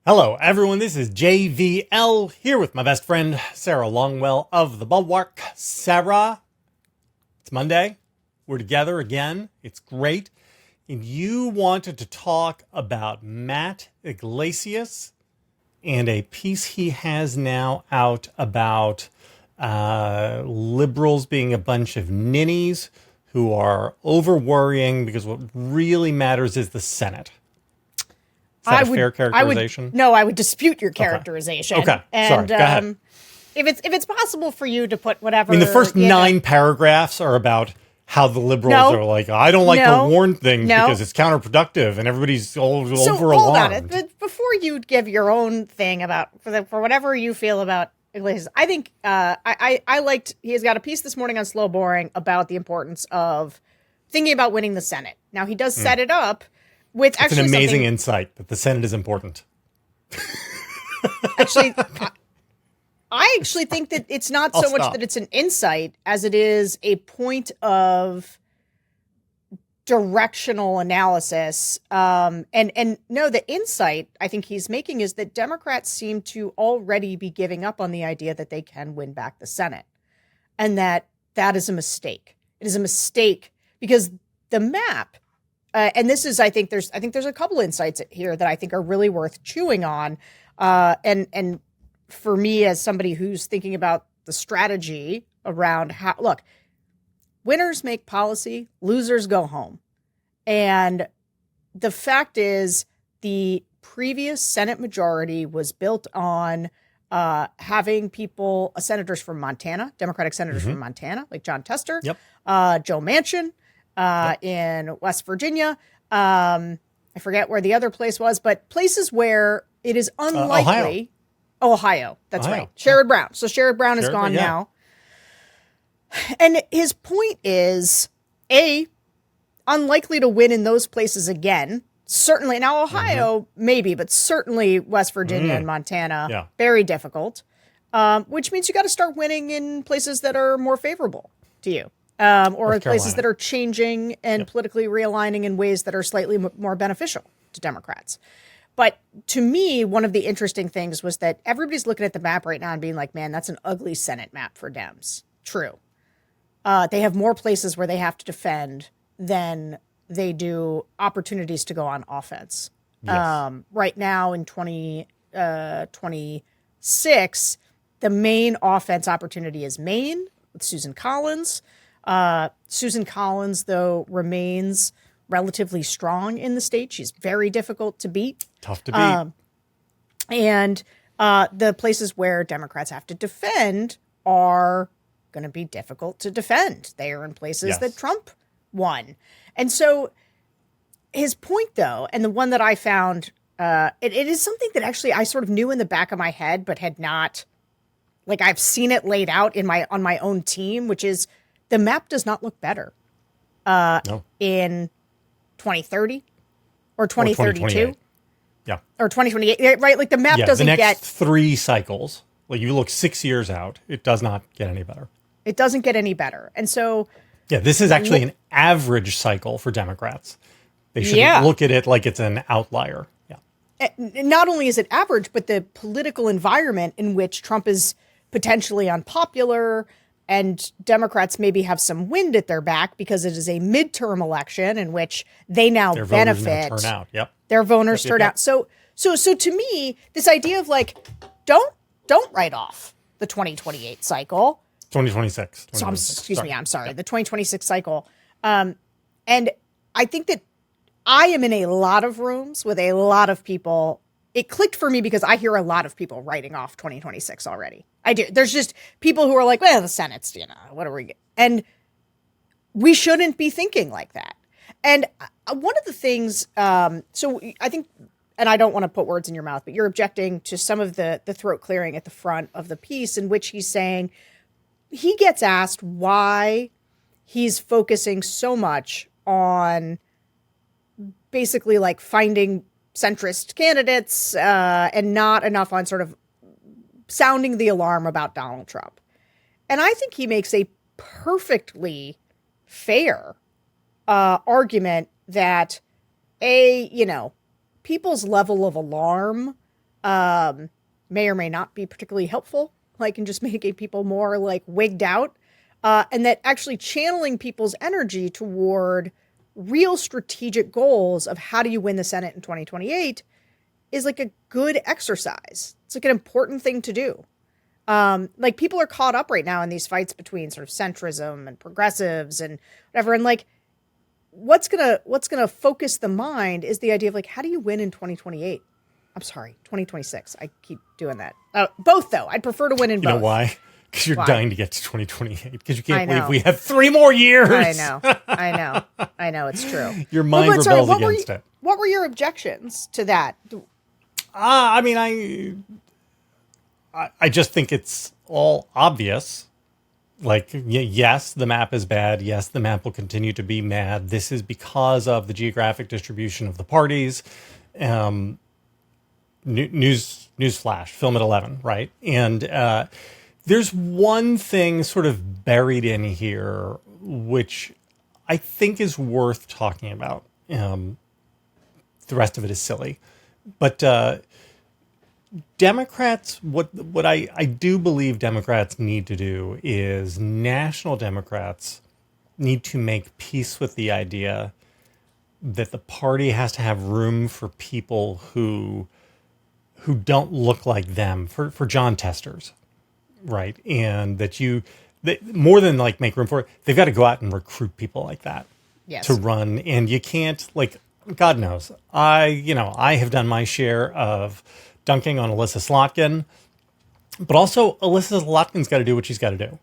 Hello, everyone. This is JVL here with my best friend, Sarah Longwell of the Bulwark. Sarah, it's Monday. We're together again. It's great. And you wanted to talk about Matt Yglesias and a piece he has now out about liberals being a bunch of ninnies who are over worrying because what really matters is the Senate. Is that a fair characterization? I would dispute your characterization. Okay. And, Sorry. Go ahead. If it's possible for you to put whatever. I mean, the first 9 paragraphs are about how the liberals are like, I don't like to warn things because it's counterproductive and everybody's over alarmed. But before you give your own thing about for whatever you feel about Iglesias, I think I liked. He's got a piece this morning on Slow Boring about the importance of thinking about winning the Senate. Now he does set it up. With it's an amazing insight that the Senate is important. Actually, I actually think that it's not so much that it's an insight as it is a point of directional analysis. And no, the insight I think he's making is that Democrats seem to already be giving up on the idea that they can win back the Senate, and that is a mistake. It is a mistake because the map. And this is, I think there's a couple insights here that I think are really worth chewing on. And for me, as somebody who's thinking about the strategy around look, winners make policy, losers go home. And the fact is the previous Senate majority was built on having senators from Montana, Democratic senators from Montana, like John Tester, Joe Manchin, in West Virginia. I forget where the other place was, but places where it is unlikely. Ohio. That's right. Sherrod Brown. So Sherrod Brown is gone now. And his point is, unlikely to win in those places again. Certainly. Now, Ohio, maybe, but certainly West Virginia and Montana, very difficult. Which means you got to start winning in places that are more favorable to you. Or places that are changing and politically realigning in ways that are slightly more beneficial to Democrats. But to me, one of the interesting things was that everybody's looking at the map right now and being like, man, that's an ugly Senate map for Dems. True. They have more places where they have to defend than they do opportunities to go on offense. Yes. Right now in 2026, the main offense opportunity is Maine with Susan Collins. Susan Collins, though, remains relatively strong in the state. She's very difficult to beat. Tough to beat. And the places where Democrats have to defend are going to be difficult to defend. They are in places that Trump won. And so his point, though, and the one that I found, it is something that actually I sort of knew in the back of my head, but had not, like I've seen it laid out on my own team, which is, the map does not look better in 2030 or 2032. Or 2028, right? Like the map doesn't the next 3 cycles, like you look 6 years out, it does not get any better. It doesn't get any better. And so... Yeah, this is actually an average cycle for Democrats. They shouldn't look at it like it's an outlier. Yeah. Not only is it average, but the political environment in which Trump is potentially unpopular and Democrats maybe have some wind at their back because it is a midterm election in which they now benefit. Their voters now turn out. Yep. Their voters turn out. So to me, this idea of like, don't write off the 2028 cycle. 2026. So I'm sorry. The 2026 cycle. And I think that I am in a lot of rooms with a lot of people. It clicked for me because I hear a lot of people writing off 2026 already. I do. There's just people who are like, well, the Senate's, what are we? And we shouldn't be thinking like that. And one of the things, so I think, and I don't want to put words in your mouth, but you're objecting to some of the throat clearing at the front of the piece in which he's saying, he gets asked why he's focusing so much on basically like finding centrist candidates and not enough on sort of sounding the alarm about Donald Trump. And I think he makes a perfectly fair argument that people's level of alarm may or may not be particularly helpful, like in just making people more like wigged out, and that actually channeling people's energy toward real strategic goals of how do you win the Senate in 2028 is like a good exercise. It's like an important thing to do. Like people are caught up right now in these fights between sort of centrism and progressives and whatever. And like, what's gonna focus the mind is the idea of like, how do you win in 2028? I'm sorry, 2026. I keep doing that. Both though. I'd prefer to win in both. You know why? Because you're dying to get to 2028. Because you can't believe we have 3 more years. I know. It's true. Your mind rebels against it. What were your objections to that? I mean, I just think it's all obvious. Like, yes, the map is bad. Yes, the map will continue to be mad. This is because of the geographic distribution of the parties. Newsflash, film at 11, right? And there's one thing sort of buried in here, which I think is worth talking about. The rest of it is silly. But Democrats, what I do believe Democrats need to do is national Democrats need to make peace with the idea that the party has to have room for people who don't look like them, for John testers, right? And that more than like make room for it, they've got to go out and recruit people like that to run. And you can't, like, God knows, I have done my share of dunking on Alyssa Slotkin, but also Alyssa Slotkin's got to do what she's got to do,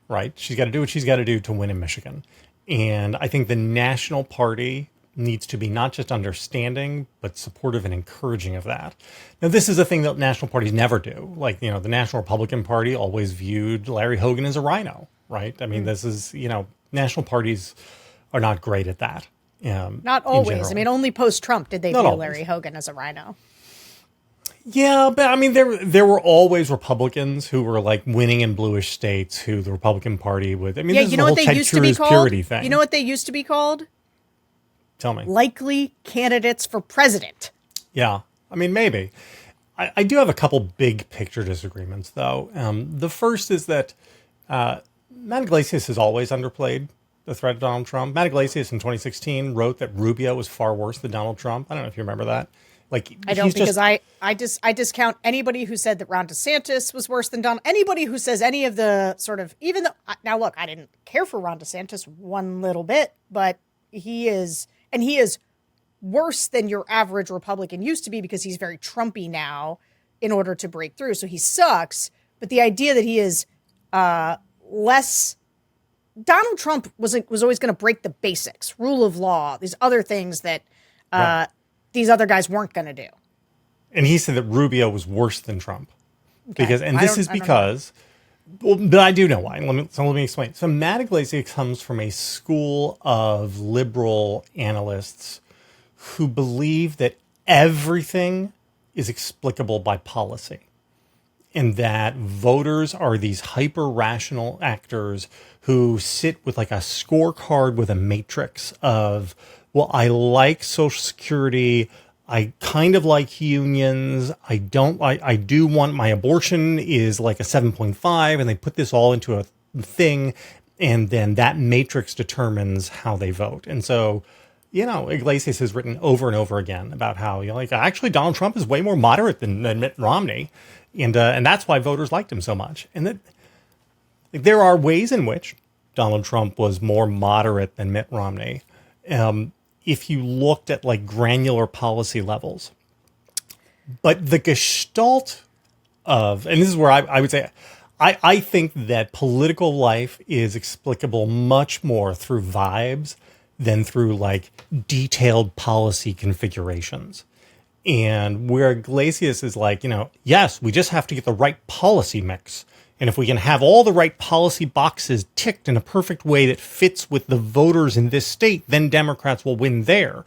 right? She's got to do what she's got to do to win in Michigan. And I think the national party needs to be not just understanding, but supportive and encouraging of that. Now, this is a thing that national parties never do. Like, the National Republican Party always viewed Larry Hogan as a rhino, right? I mean, this is, national parties are not great at that. Not always. I mean, only post-Trump did they view Larry Hogan as a rhino. Yeah, but I mean, there were always Republicans who were like winning in bluish states who the Republican Party would. I mean, this is the whole Ted Cruz purity thing. You know what they used to be called? Tell me. Likely candidates for president. Yeah, I mean, maybe. I do have a couple big picture disagreements, though. The first is that Matt Yglesias has always underplayed the threat of Donald Trump. Matt Yglesias in 2016 wrote that Rubio was far worse than Donald Trump. I don't know if you remember that. Like, I don't, because I discount anybody who said that Ron DeSantis was worse than Donald. Anybody who says any of the sort of, even though, now look, I didn't care for Ron DeSantis one little bit, but he is worse than your average Republican used to be because he's very Trumpy now in order to break through. So he sucks. But the idea that he is less, Donald Trump was always going to break the basics, rule of law, these other things that these other guys weren't going to do. And he said that Rubio was worse than Trump. Okay. But I do know why. Let me explain. So Matt Yglesias comes from a school of liberal analysts who believe that everything is explicable by policy, and that voters are these hyper-rational actors who sit with like a scorecard with a matrix of, well, I like Social Security, I kind of like unions, I do want my abortion is like a 7.5, and they put this all into a thing, and then that matrix determines how they vote. And so, Yglesias has written over and over again about how, actually Donald Trump is way more moderate than Mitt Romney, and that's why voters liked him so much. And that there are ways in which Donald Trump was more moderate than Mitt Romney, if you looked at like granular policy levels. But the gestalt of, and this is where I would say, I think that political life is explicable much more through vibes than through like detailed policy configurations. And where Iglesias is like, yes, we just have to get the right policy mix. And if we can have all the right policy boxes ticked in a perfect way that fits with the voters in this state, then Democrats will win there.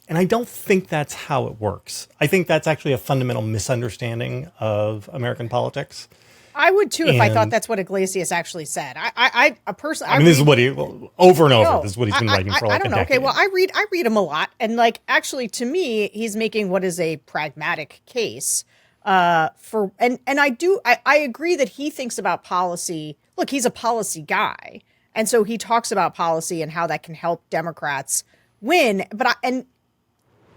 And I don't think that's how it works. I think that's actually a fundamental misunderstanding of American politics. I would too if I thought that's what Iglesias actually said. I personally, this is what he over and over. This is what he's been writing for like a decade. Okay, well, I read him a lot, and like actually, to me, he's making what is a pragmatic case I agree that he thinks about policy. Look, he's a policy guy, and so he talks about policy and how that can help Democrats win.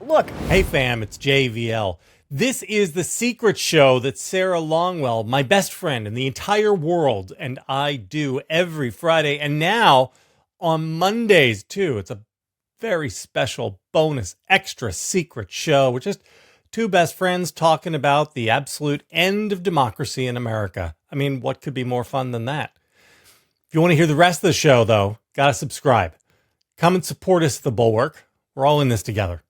Look, hey fam, it's JVL. This is the secret show that Sarah Longwell, my best friend in the entire world, and I do every Friday, and now on Mondays too. It's a very special bonus extra secret show. We're just two best friends talking about the absolute end of democracy in America. I mean, what could be more fun than that? If you want to hear the rest of the show, though, gotta subscribe. Come and support us at the Bulwark. We're all in this together.